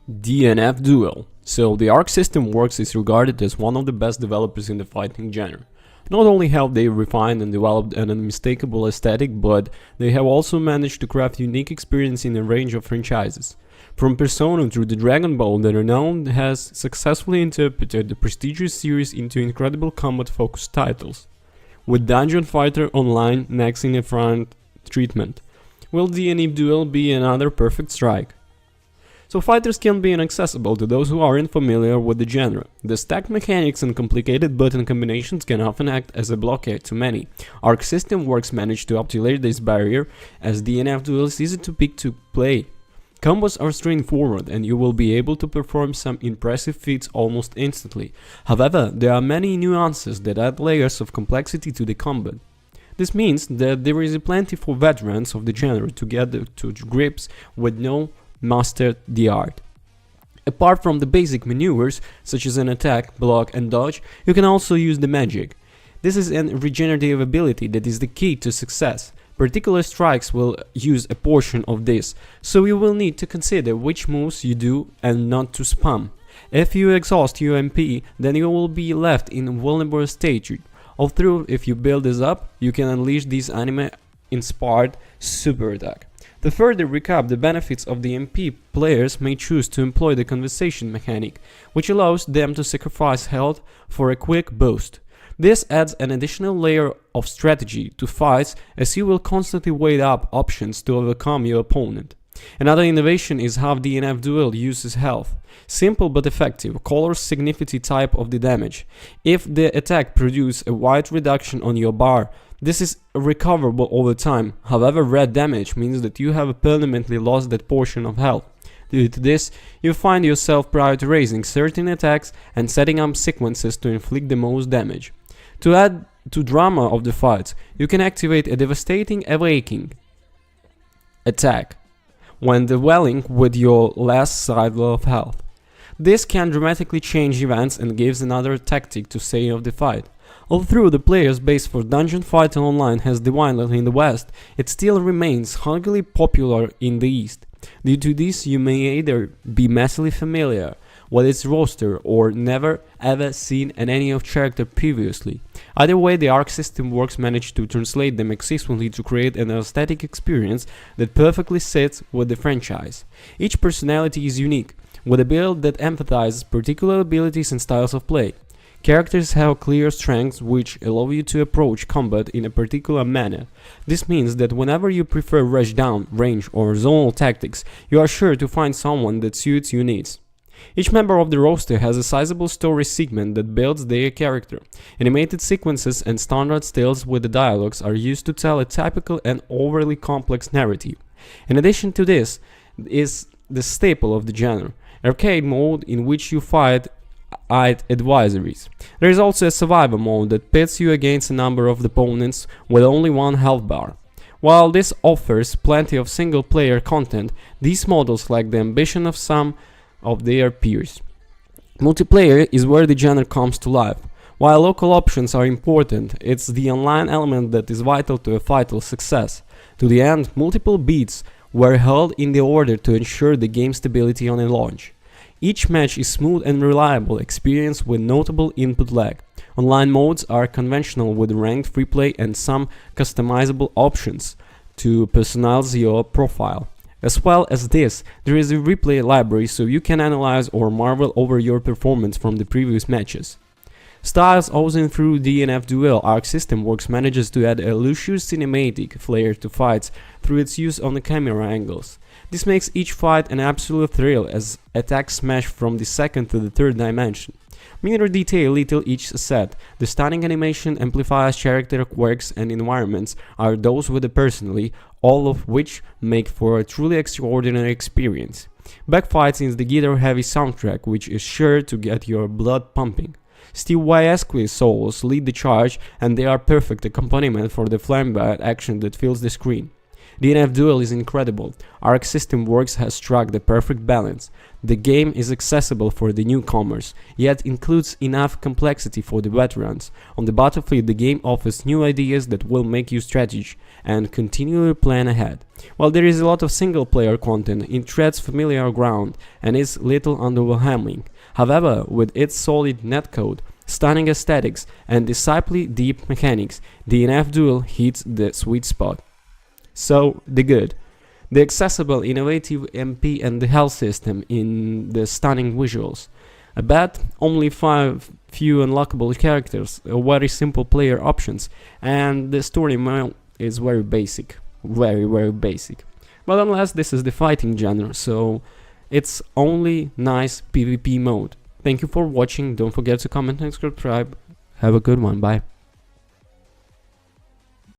DNF Duel. So the Arc System Works is regarded as one of the best developers in the fighting genre. Not only have they refined and developed an unmistakable aesthetic, but they have also managed to craft unique experience in a range of franchises. From Persona through the Dragon Ball, the renowned has successfully interpreted the prestigious series into incredible combat-focused titles, with Dungeon Fighter Online next in a front treatment. Will DNF Duel be another perfect strike? So fighters can be inaccessible to those who aren't familiar with the genre. The stacked mechanics and complicated button combinations can often act as a blockade to many. Arc System Works managed to obviate this barrier, as DNF Duel is easy to pick to play. Combos are straightforward and you will be able to perform some impressive feats almost instantly. However, there are many nuances that add layers of complexity to the combat. This means that there is plenty for veterans of the genre to get to grips with no mastered the art. Apart from the basic maneuvers, such as an attack, block and dodge, you can also use the magic. This is a regenerative ability that is the key to success. Particular strikes will use a portion of this, so you will need to consider which moves you do and not to spam. If you exhaust your MP, then you will be left in a vulnerable state. Although if you build this up, you can unleash this anime-inspired super attack. To further recap the benefits of the MP, players may choose to employ the conversation mechanic, which allows them to sacrifice health for a quick boost. This adds an additional layer of strategy to fights, as you will constantly weigh up options to overcome your opponent. Another innovation is how DNF Duel uses health. Simple but effective, colors significant type of the damage. If the attack produces a wide reduction on your bar, this is recoverable over time. However, red damage means that you have permanently lost that portion of health. Due to this, you find yourself prioritizing certain attacks and setting up sequences to inflict the most damage. To add to drama of the fight, you can activate a devastating awakening attack when dwelling with your last cycle of health. This can dramatically change events and gives another tactic to say of the fight. Although the player's base for Dungeon Fighter Online has dwindled in the West, it still remains hugely popular in the East. Due to this, you may either be massively familiar with its roster or never ever seen any of character previously. Either way, the Arc System Works managed to translate them successfully to create an aesthetic experience that perfectly sits with the franchise. Each personality is unique, with a build that emphasizes particular abilities and styles of play. Characters have clear strengths which allow you to approach combat in a particular manner. This means that whenever you prefer rush down, range or zonal tactics, you are sure to find someone that suits your needs. Each member of the roster has a sizable story segment that builds their character. Animated sequences and standard stills with the dialogues are used to tell a typical and overly complex narrative. In addition to this is the staple of the genre, arcade mode in which you fight adversaries. There is also a survivor mode that pits you against a number of opponents with only one health bar. While this offers plenty of single-player content, these models lack the ambition of some of their peers. Multiplayer is where the genre comes to life. While local options are important, it's the online element that is vital to a fight's success. To the end, multiple beats were held in the order to ensure the game stability on a launch. Each match is smooth and reliable experience with notable input lag. Online modes are conventional with ranked free play and some customizable options to personalize your profile. As well as this, there is a replay library so you can analyze or marvel over your performance from the previous matches. Styles oozing through DNF Duel, Arc System Works manages to add a luscious cinematic flair to fights through its use on the camera angles. This makes each fight an absolute thrill as attacks smash from the second to the third dimension. Minor detail little each set, the stunning animation amplifies character quirks and environments are those with the personality, all of which make for a truly extraordinary experience. Backfights in the guitar-heavy soundtrack, which is sure to get your blood pumping. Steve Wyesqui's solos lead the charge and they are perfect accompaniment for the flamboyant action that fills the screen. DNF Duel is incredible. Arc system works has struck the perfect balance. The game is accessible for the newcomers, yet includes enough complexity for the veterans. On the battlefield, the game offers new ideas that will make you strategy and continually plan ahead. While there is a lot of single-player content, it treads familiar ground and is little underwhelming. However, with its solid netcode, stunning aesthetics, and deceptively deep mechanics, DNF Duel hits the sweet spot. So, the good. The accessible, innovative MP and the health system in the stunning visuals. A bad, only few unlockable characters, very simple player options, and the story mode is very basic. Very basic. But unless this is the fighting genre, so it's only nice PvP mode. Thank you for watching, don't forget to comment and subscribe. Have a good one, bye.